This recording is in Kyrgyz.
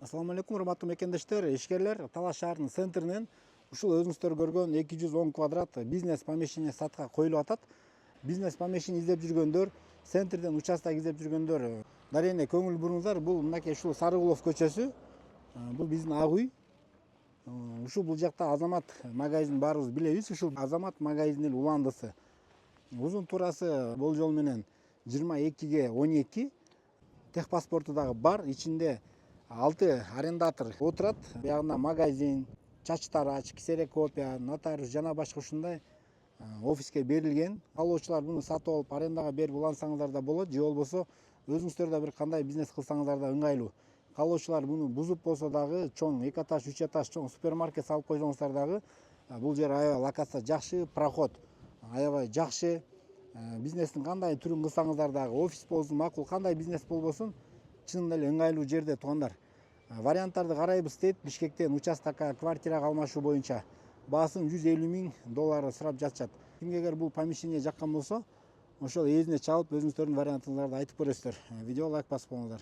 Assalamu алейкум, урматтуу мекендештер, ишкерлер. Талас шаарынын центринен ушул өзүңүздөр көргөн 210 квадрат бизнес помещение сатка коюлуп атат. Бизнес помещение издеп жүргөндөр, центрден участок издеп жүргөндөр, дарене көңүл буруңуздар. Бул мынакей ушул Сарыгулов көчөсү. Бул биздин ак үй. Бул жакта Азамат магазин баарыбыз билебиз. Ушул Азамат магазинин уландысы. Узун туурасы болжол менен 22/12. Техпаспорту дагы бар. Ичинде 6 арендатор отурат. Биягында магазин, чач тарач, ксерокопия, нотариус жана башка ушундай офиске берилген. Алуучулар муну сатып алып арендага берип улансаңыздар да болот, же болбосо өзүңүздөр да бир кандай бизнес кылсаңыздар да ыңгайлуу. Каалоочулар муну бузуп болсо дагы чоң 2 этаж, 3 этаж чоң супермаркет салып койсоңуздар дагы бул жер аябай локация жакшы, проход аябай жакшы. Бизнестин кандай түрүн кылсаңыздар дагы, офис болсун, макул кандай бизнес болбосун, чынында эле ыңгайлуу жерде туугандар. Варианттарды карайбыз дейт. Бишкектен участокко квартирага алмашуу боюнча баасын $150,000 сурап жатышат. Кимге эгер бул помещение жаккан болсо, ошол ээзине чалып өзүңүздөрдүн вариантыңыздарды айтып көрөсүздөр. Видео лайк басып коюңуздар.